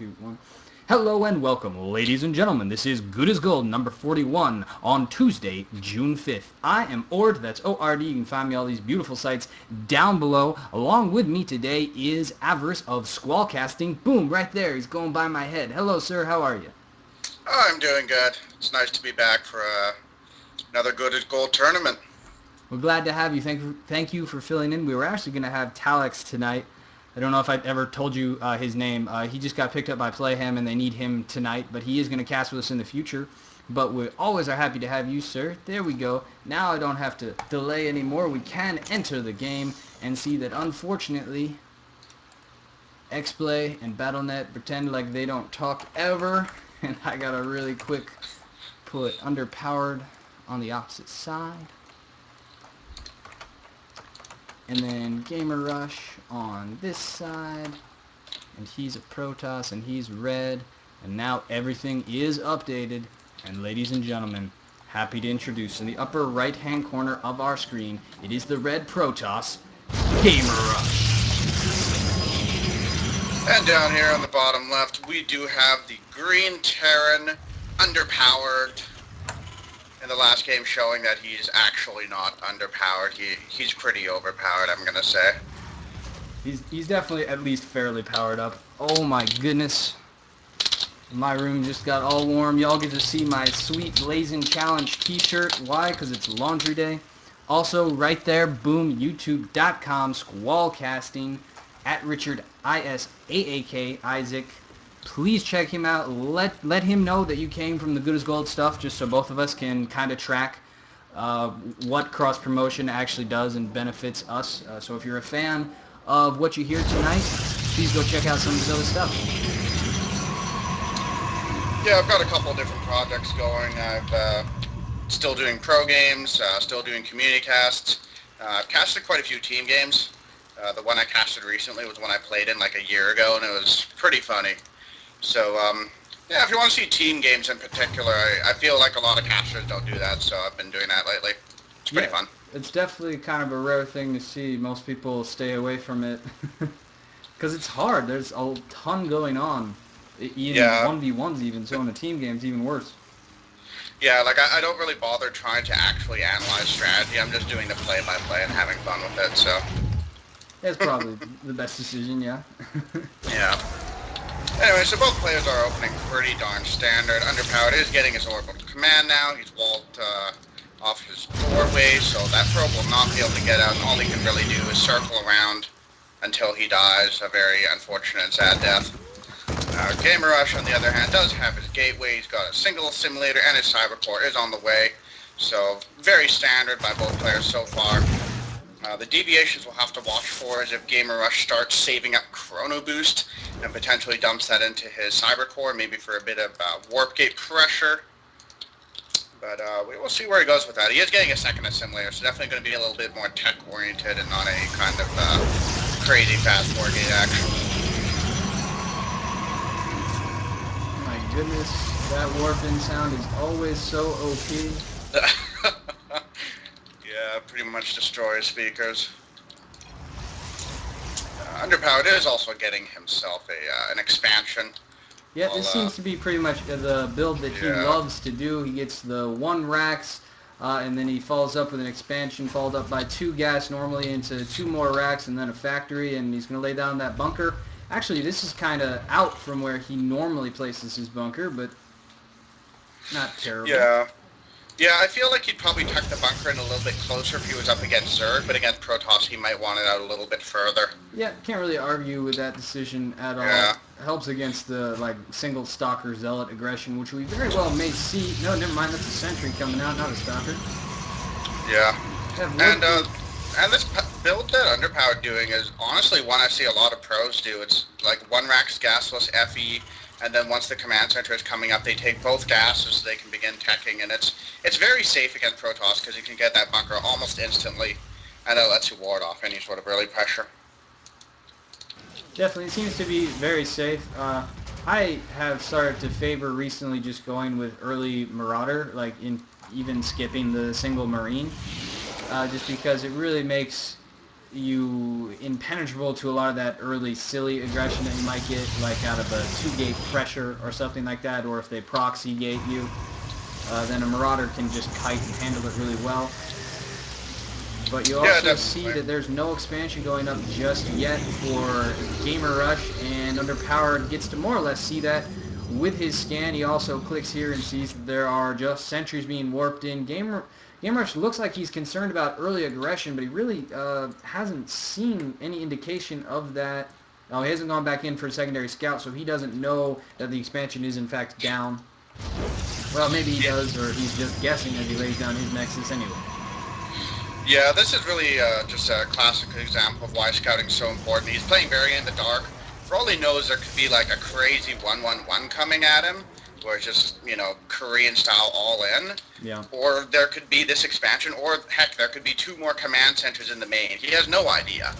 2, 1. Hello and welcome, ladies and gentlemen. This is Good as Gold, number 41, on Tuesday, June 5th. I am OrD, that's ORD. You can find me all these beautiful sites down below. Along with me today is Avarice of SquallCasting. Boom, right there. He's going by my head. Hello, sir. How are you? Oh, I'm doing good. It's nice to be back for another Good as Gold tournament. We're glad to have you. Thank you for filling in. We were actually going to have Talix tonight. I don't know if I ever told you his name. He just got picked up by Playham, and they need him tonight, but he is going to cast with us in the future. But we always are happy to have you, sir. There we go. Now I don't have to delay anymore. We can enter the game and see that, unfortunately, XPlay and Battle.net pretend like they don't talk ever, and I got to really quick put Underpowered on the opposite side. And then Gamer Rush on this side, and he's a Protoss, and he's red, and now everything is updated. And ladies and gentlemen, happy to introduce in the upper right-hand corner of our screen, it is the red Protoss, Gamer Rush. And down here on the bottom left, we do have the green Terran, underpowered. In the last game, showing that he's actually not underpowered. He's pretty overpowered, I'm gonna say. He's definitely at least fairly powered up. Oh my goodness. My room just got all warm. Y'all get to see my sweet Blazing Challenge t-shirt. Why? Because it's laundry day. Also, right there, boom, youtube.com, SquallCasting, at Richard ISAAK, Isaac. Please check him out. Let him know that you came from the Good as Gold stuff, just so both of us can kind of track what cross-promotion actually does and benefits us. So if you're a fan of what you hear tonight, please go check out some of his other stuff. Yeah, I've got a couple different projects going. I've still doing pro games, still doing community casts. I've casted quite a few team games. The one I casted recently was one I played in like a year ago, and it was pretty funny. So, yeah, if you want to see team games in particular, I feel like a lot of casters don't do that, so I've been doing that lately. It's pretty fun. It's definitely kind of a rare thing to see. Most people stay away from it because it's hard. There's a ton going on. Even 1v1s even, so in a team game's even worse. Yeah, like I don't really bother trying to actually analyze strategy. I'm just doing the play-by-play and having fun with it, so. That's probably the best decision, yeah. Yeah. Anyway, so both players are opening pretty darn standard. Underpowered is getting his orbital command now. He's walled off his doorway, so that probe will not be able to get out, and all he can really do is circle around until he dies. A very unfortunate and sad death. Gamer Rush, on the other hand, does have his gateway. He's got a single assimilator, and his cyber core is on the way. So, very standard by both players so far. The deviations we'll have to watch for is if Gamer Rush starts saving up Chrono Boost and potentially dumps that into his Cyber Core, maybe for a bit of Warp Gate pressure. But we will see where he goes with that. He is getting a second assimilator, so definitely going to be a little bit more tech-oriented and not a kind of crazy fast Warp Gate action. My goodness, that warping sound is always so OP. Yeah, pretty much destroys speakers. Underpowered is also getting himself an expansion. Yeah, this seems to be pretty much the build that he loves to do. He gets the 1 racks, and then he follows up with an expansion, followed up by 2 gas normally into 2 more racks, and then a factory, and he's going to lay down that bunker. Actually, this is kind of out from where he normally places his bunker, but not terrible. Yeah, I feel like he'd probably tuck the bunker in a little bit closer if he was up against Zerg, but against Protoss he might want it out a little bit further. Yeah, can't really argue with that decision at all. Yeah. Helps against the single Stalker Zealot aggression, which we very well may see. No, never mind, that's a Sentry coming out, not a Stalker. Yeah. And this build that Underpowered doing is honestly one I see a lot of pros do. It's like 1 rack's gasless FE, and then once the command center is coming up, they take both gases so they can begin teching, and it's very safe against Protoss because you can get that bunker almost instantly, and it lets you ward off any sort of early pressure. Definitely, it seems to be very safe. I have started to favor recently just going with early Marauder, even skipping the single Marine, just because it really makes you impenetrable to a lot of that early silly aggression that you might get, like out of a two-gate pressure or something like that, or if they proxy gate you, then a Marauder can just kite and handle it really well. But you Yeah, also see definitely. that there's no expansion going up just yet for Gamer Rush, and Underpowered gets to more or less see that with his scan. He also clicks here and sees that there are just sentries being warped in. Gamer Rush looks like he's concerned about early aggression, but he really hasn't seen any indication of that. Oh, he hasn't gone back in for a secondary scout, so he doesn't know that the expansion is in fact down. Well, maybe he Yeah, does, or he's just guessing as he lays down his Nexus anyway. yeah, this is really just a classic example of why scouting's so important. He's playing very in the dark. For all he knows, there could be like a crazy 1-1-1 coming at him, where it's just, Korean style all in. Yeah. Or there could be this expansion, or heck, there could be two more command centers in the main. He has no idea.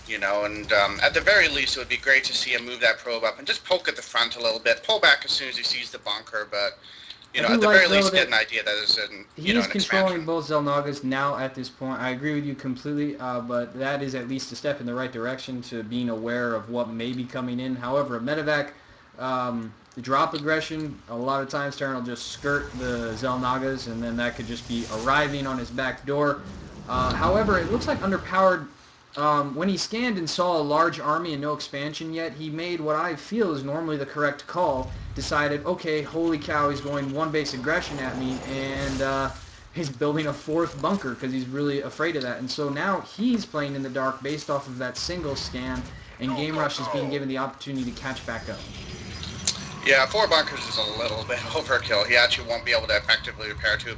And at the very least, it would be great to see him move that probe up and just poke at the front a little bit, pull back as soon as he sees the bunker, but, I do at the like very though least, get that an idea that is in, he is an expansion. controlling both Zelnagas now at this point. I agree with you completely, but that is at least a step in the right direction to being aware of what may be coming in. However, a medevac drop aggression, a lot of times Terran will just skirt the Zelnagas, and then that could just be arriving on his back door. However, it looks like underpowered. When he scanned and saw a large army and no expansion yet, he made what I feel is normally the correct call. Decided, okay, holy cow, he's going one base aggression at me, and he's building a fourth bunker because he's really afraid of that. And so now he's playing in the dark based off of that single scan, and Game Rush is being given the opportunity to catch back up. Yeah, four bunkers is a little bit overkill. He actually won't be able to effectively repair two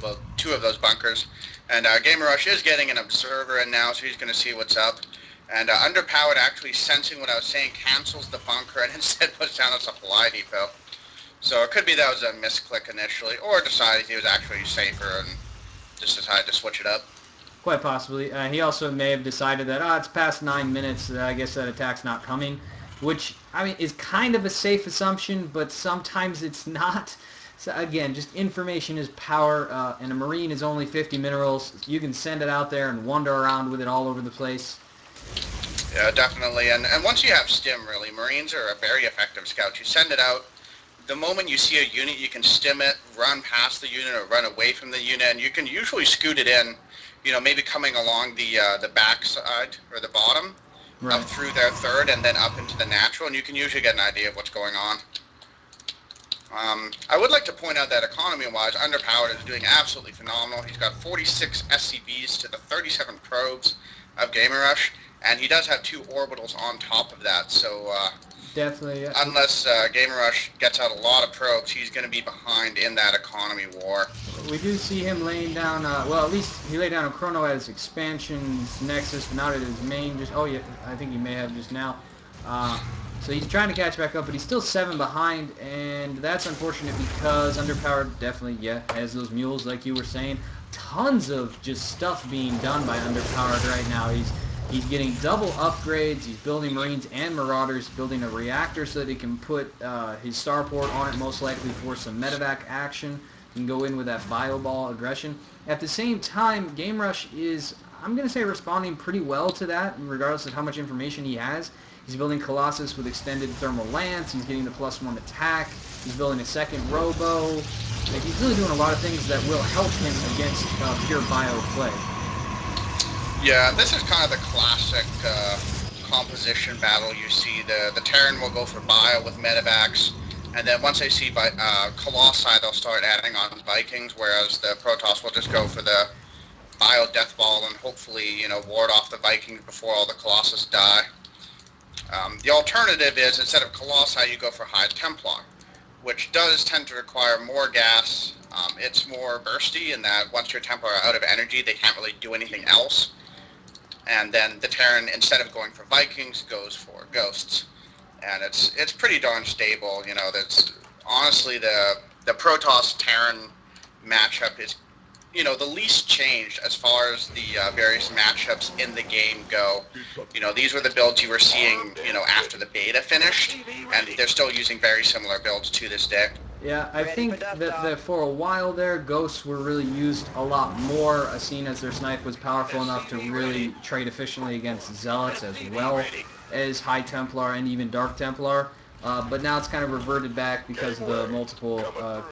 of those bunkers. And Gamer Rush is getting an observer in now, so he's going to see what's up. And Underpowered, actually sensing what I was saying, cancels the bunker and instead puts down a supply depot. So it could be that was a misclick initially, or decided he was actually safer and just decided to switch it up. Quite possibly. He also may have decided that, it's past 9 minutes, I guess that attack's not coming, which, I mean, is kind of a safe assumption, but sometimes it's not. So again, just information is power, and a Marine is only 50 minerals. You can send it out there and wander around with it all over the place. Yeah, definitely. And once you have stim, really, Marines are a very effective scout. You send it out, the moment you see a unit, you can stim it, run past the unit or run away from the unit, and you can usually scoot it in, maybe coming along the back side or the bottom, up Right. through their third and then up into the natural, and you can usually get an idea of what's going on. I would like to point out that economy-wise, Underpowered is doing absolutely phenomenal. He's got 46 SCVs to the 37 probes of Gamer Rush, and he does have two orbitals on top of that, so Definitely. unless Gamer Rush gets out a lot of probes, he's going to be behind in that economy war. We do see him laying down, well, at least he laid down a Chrono as expansion's Nexus, but not at his main. Just Oh, yeah, I think he may have just now. Uh, so he's trying to catch back up, but he's still 7 behind, and that's unfortunate because Underpowered definitely, yeah, has those mules, like you were saying. Tons of just stuff being done by Underpowered right now. He's getting double upgrades. He's building Marines and Marauders, building a reactor so that he can put his starport on it, most likely for some medevac action. He can go in with that bio ball aggression. At the same time, Game Rush is, I'm going to say, responding pretty well to that, regardless of how much information he has. He's building Colossus with extended thermal lance. He's getting the +1 attack. He's building a second robo. Like, he's really doing a lot of things that will help him against pure bio play. Yeah, this is kind of the classic composition battle you see. The Terran will go for Bio with medevacs, and then once they see Colossi, they'll start adding on Vikings, whereas the Protoss will just go for the Bio Death Ball and hopefully, ward off the Vikings before all the Colossus die. The alternative is, instead of Colossi, you go for High Templar, which does tend to require more gas. It's more bursty in that once your Templar are out of energy, they can't really do anything else. And then the Terran, instead of going for Vikings, goes for Ghosts. And it's pretty darn stable. That's honestly the Protoss Terran matchup is the least changed as far as the various matchups in the game go. These were the builds you were seeing after the beta finished, and they're still using very similar builds to this day. Yeah, I think that for a while there, ghosts were really used a lot more, seen as their snipe was powerful enough to really trade efficiently against zealots as well as High Templar and even Dark Templar. But now it's kind of reverted back because of the multiple